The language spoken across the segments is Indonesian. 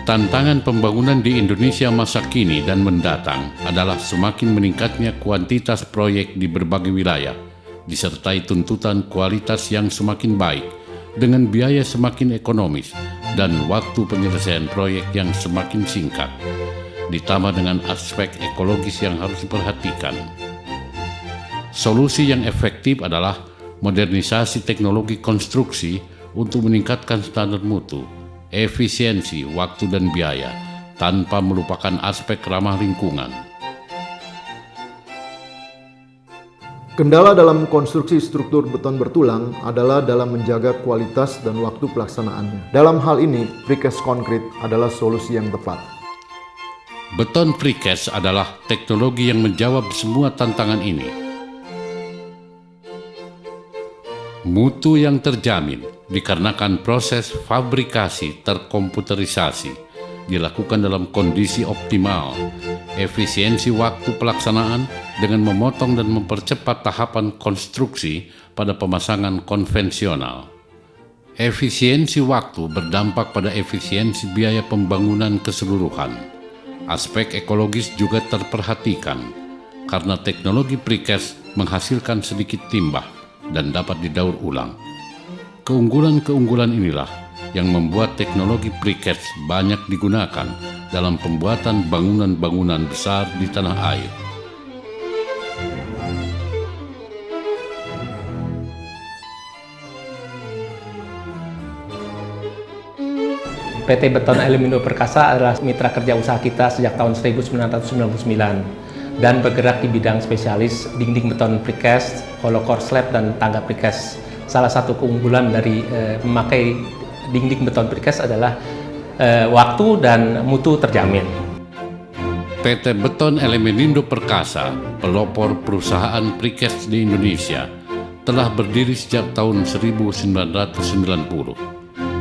Tantangan pembangunan di Indonesia masa kini dan mendatang adalah semakin meningkatnya kuantitas proyek di berbagai wilayah, disertai tuntutan kualitas yang semakin baik, dengan biaya semakin ekonomis, dan waktu penyelesaian proyek yang semakin singkat, ditambah dengan aspek ekologis yang harus diperhatikan. Solusi yang efektif adalah modernisasi teknologi konstruksi untuk meningkatkan standar mutu, efisiensi, waktu, dan biaya, tanpa melupakan aspek ramah lingkungan. Kendala dalam konstruksi struktur beton bertulang adalah dalam menjaga kualitas dan waktu pelaksanaannya. Dalam hal ini, precast konkrit adalah solusi yang tepat. Beton precast adalah teknologi yang menjawab semua tantangan ini. Mutu yang terjamin dikarenakan proses fabrikasi terkomputerisasi, dilakukan dalam kondisi optimal, efisiensi waktu pelaksanaan dengan memotong dan mempercepat tahapan konstruksi pada pemasangan konvensional. Efisiensi waktu berdampak pada efisiensi biaya pembangunan keseluruhan. Aspek ekologis juga terperhatikan, karena teknologi precast menghasilkan sedikit limbah dan dapat didaur ulang. Keunggulan-keunggulan inilah yang membuat teknologi precast banyak digunakan dalam pembuatan bangunan-bangunan besar di tanah air. PT Beton Elemindo Perkasa adalah mitra kerja usaha kita sejak tahun 1999 dan bergerak di bidang spesialis dinding beton precast, hollow core slab, dan tangga precast. Salah satu keunggulan dari memakai dinding beton precast adalah waktu dan mutu terjamin. PT Beton Elemindo Perkasa, pelopor perusahaan precast di Indonesia, telah berdiri sejak tahun 1990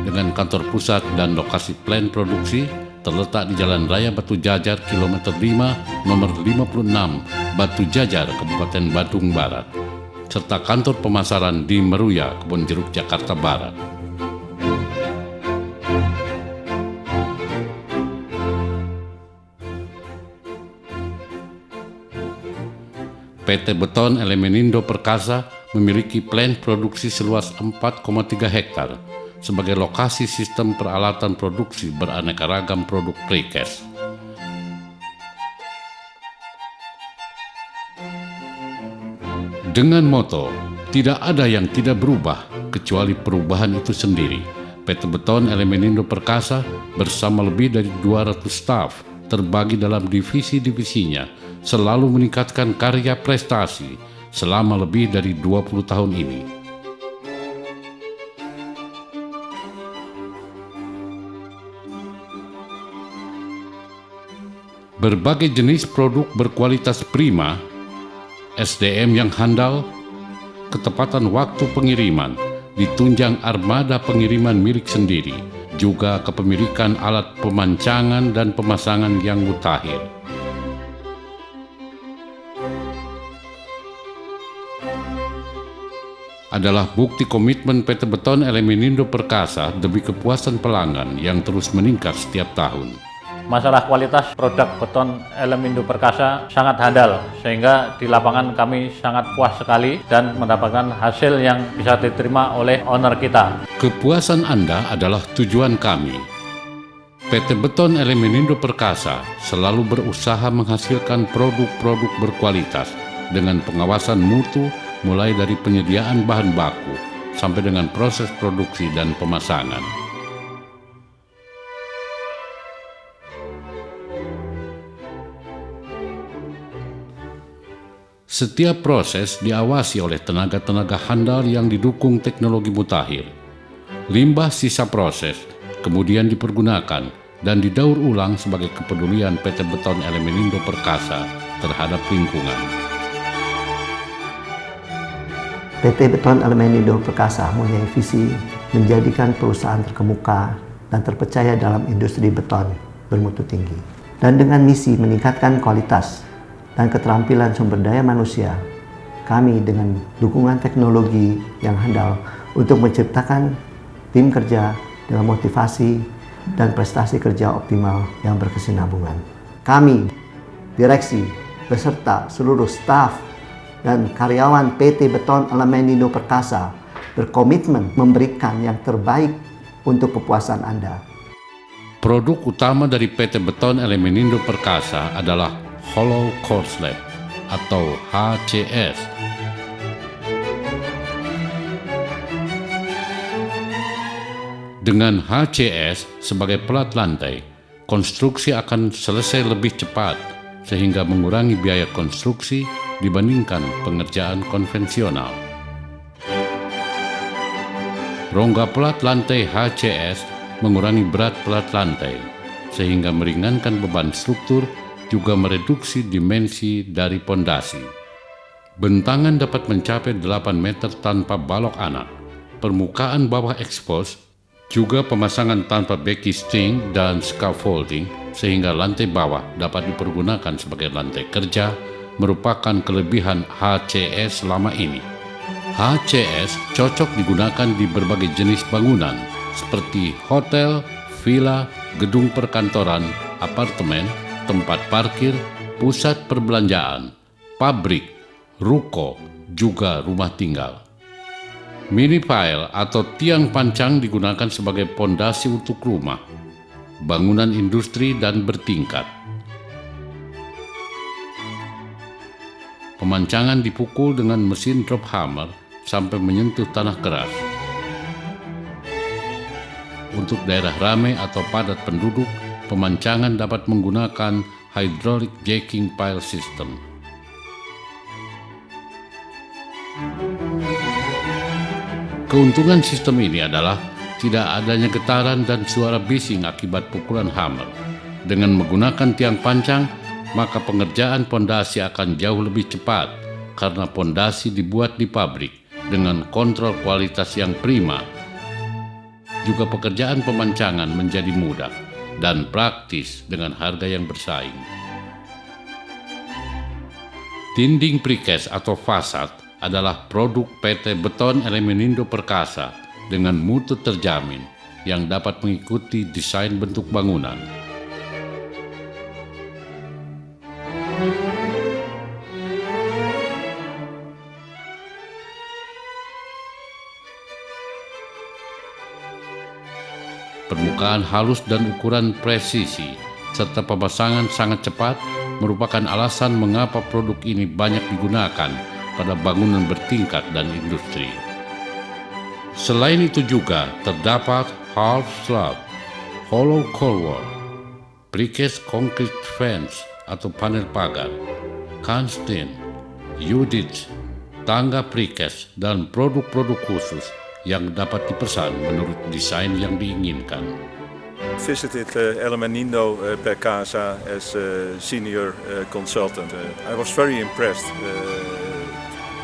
dengan kantor pusat dan lokasi plant produksi terletak di Jalan Raya Batu Jajar kilometer 5 nomor 56 Batu Jajar, Kabupaten Bandung Barat, serta kantor pemasaran di Meruya, Kebonjeruk, Jakarta Barat. PT Beton Elemindo Perkasa memiliki plant produksi seluas 4,3 hektar sebagai lokasi sistem peralatan produksi beraneka ragam produk precast. Dengan moto, tidak ada yang tidak berubah kecuali perubahan itu sendiri, PT Beton Elemindo Perkasa bersama lebih dari 200 staf terbagi dalam divisi-divisinya selalu meningkatkan karya prestasi selama lebih dari 20 tahun ini. Berbagai jenis produk berkualitas prima, SDM yang handal, ketepatan waktu pengiriman, ditunjang armada pengiriman milik sendiri, juga kepemilikan alat pemancangan dan pemasangan yang mutakhir. Adalah bukti komitmen PT Beton Elemindo Perkasa demi kepuasan pelanggan yang terus meningkat setiap tahun. Masalah kualitas produk beton Elemindo Perkasa sangat handal, sehingga di lapangan kami sangat puas sekali dan mendapatkan hasil yang bisa diterima oleh owner kita. Kepuasan Anda adalah tujuan kami. PT Beton Elemindo Perkasa selalu berusaha menghasilkan produk-produk berkualitas dengan pengawasan mutu mulai dari penyediaan bahan baku sampai dengan proses produksi dan pemasangan. Setiap proses diawasi oleh tenaga-tenaga handal yang didukung teknologi mutakhir. Limbah sisa proses kemudian dipergunakan dan didaur ulang sebagai kepedulian PT Beton Elemenindo Perkasa terhadap lingkungan. PT Beton Elemenindo Perkasa mempunyai visi menjadikan perusahaan terkemuka dan terpercaya dalam industri beton bermutu tinggi. Dan dengan misi meningkatkan kualitas dan keterampilan sumber daya manusia, kami dengan dukungan teknologi yang handal untuk menciptakan tim kerja dengan motivasi dan prestasi kerja optimal yang berkesinambungan. Kami, direksi, beserta seluruh staf dan karyawan PT Beton Elemenindo Perkasa berkomitmen memberikan yang terbaik untuk kepuasan Anda. Produk utama dari PT Beton Elemenindo Perkasa adalah Hollow Core Slab atau HCS. Dengan HCS sebagai pelat lantai, konstruksi akan selesai lebih cepat sehingga mengurangi biaya konstruksi dibandingkan pengerjaan konvensional. Rongga pelat lantai HCS mengurangi berat pelat lantai sehingga meringankan beban struktur, juga mereduksi dimensi dari pondasi. Bentangan dapat mencapai 8 meter tanpa balok anak. Permukaan bawah ekspos, juga pemasangan tanpa becky sting dan scaffolding sehingga lantai bawah dapat dipergunakan sebagai lantai kerja merupakan kelebihan HCS selama ini. HCS cocok digunakan di berbagai jenis bangunan seperti hotel, villa, gedung perkantoran, apartemen, tempat parkir, pusat perbelanjaan, pabrik, ruko, juga rumah tinggal. Mini pile atau tiang pancang digunakan sebagai pondasi untuk rumah, bangunan industri dan bertingkat. Pemancangan dipukul dengan mesin drop hammer sampai menyentuh tanah keras. Untuk daerah ramai atau padat penduduk, pemancangan dapat menggunakan hydraulic jacking pile system. Keuntungan sistem ini adalah tidak adanya getaran dan suara bising akibat pukulan hammer. Dengan menggunakan tiang pancang, maka pengerjaan pondasi akan jauh lebih cepat karena pondasi dibuat di pabrik dengan kontrol kualitas yang prima. Juga pekerjaan pemancangan menjadi mudah dan praktis dengan harga yang bersaing. Dinding precast atau fasad adalah produk PT Beton Elemenindo Perkasa dengan mutu terjamin yang dapat mengikuti desain bentuk bangunan. Permukaan halus dan ukuran presisi serta pemasangan sangat cepat merupakan alasan mengapa produk ini banyak digunakan pada bangunan bertingkat dan industri. Selain itu juga terdapat half slab, hollow core wall, precast concrete fence atau panel pagar, Kanstin, U-ditch, tangga precast dan produk-produk khusus yang dapat dipesan menurut desain yang diinginkan. Visited Elemenindo Perkasa as a senior consultant. I was very impressed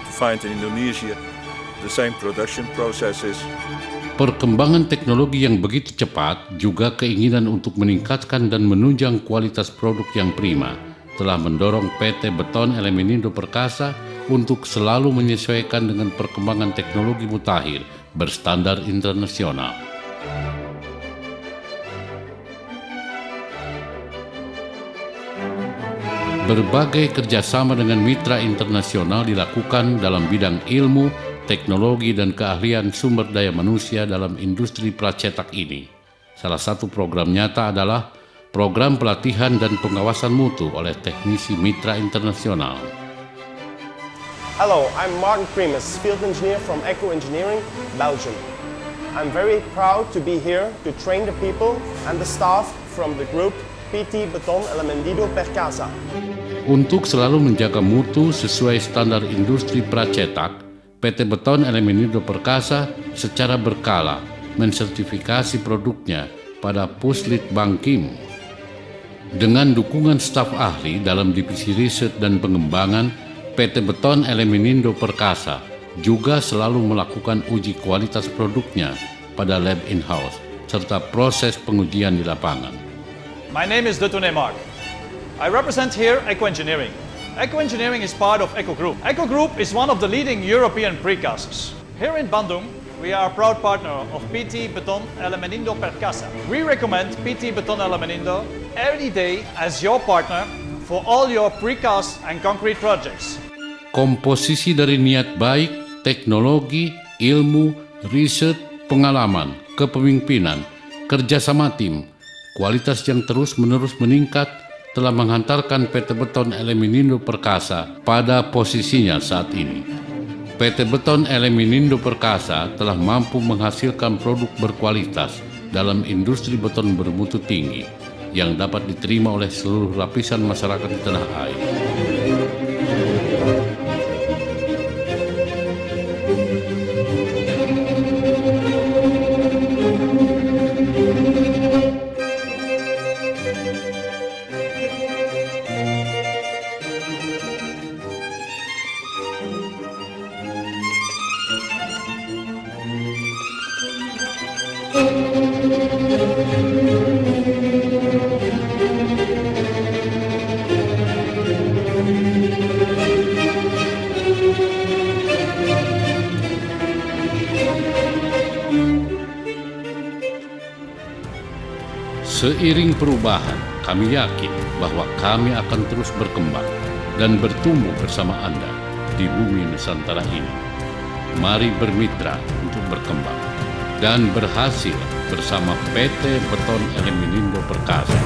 to find in Indonesia the same production processes. Perkembangan teknologi yang begitu cepat juga keinginan untuk meningkatkan dan menunjang kualitas produk yang prima telah mendorong PT Beton Elemenindo Perkasa untuk selalu menyesuaikan dengan perkembangan teknologi mutakhir berstandar internasional. Berbagai kerjasama dengan mitra internasional dilakukan dalam bidang ilmu, teknologi, dan keahlian sumber daya manusia dalam industri pracetak ini. Salah satu program nyata adalah program pelatihan dan pengawasan mutu oleh teknisi mitra internasional. Hello, I'm Martin Primus, field engineer from Eco Engineering, Belgium. I'm very proud to be here to train the people and the staff from the group PT Beton Elemenindo Perkasa. Untuk selalu menjaga mutu sesuai standar industri pracetak, PT Beton Elemenindo Perkasa secara berkala mensertifikasi produknya pada Puslitbang Kim. Dengan dukungan staf ahli dalam divisi riset dan pengembangan, PT Beton Elemenindo Perkasa juga selalu melakukan uji kualitas produknya pada lab in-house serta proses pengujian di lapangan. My name is Detune Mark. I represent here Eco Engineering. Eco Engineering is part of Eco Group. Eco Group is one of the leading European precasters. Here in Bandung, we are a proud partner of PT Beton Elemenindo Perkasa. We recommend PT Beton Elemenindo every day as your partner for all your precast and concrete projects. Komposisi dari niat baik, teknologi, ilmu, riset, pengalaman, kepemimpinan, kerjasama tim, kualitas yang terus-menerus meningkat telah menghantarkan PT Beton Elemenindo Perkasa pada posisinya saat ini. PT Beton Elemenindo Perkasa telah mampu menghasilkan produk berkualitas dalam industri beton bermutu tinggi yang dapat diterima oleh seluruh lapisan masyarakat di tanah air. Seiring perubahan, kami yakin bahwa kami akan terus berkembang dan bertumbuh bersama Anda di bumi Nusantara ini. Mari bermitra untuk berkembang dan berhasil bersama PT Beton Elemenindo Perkasa.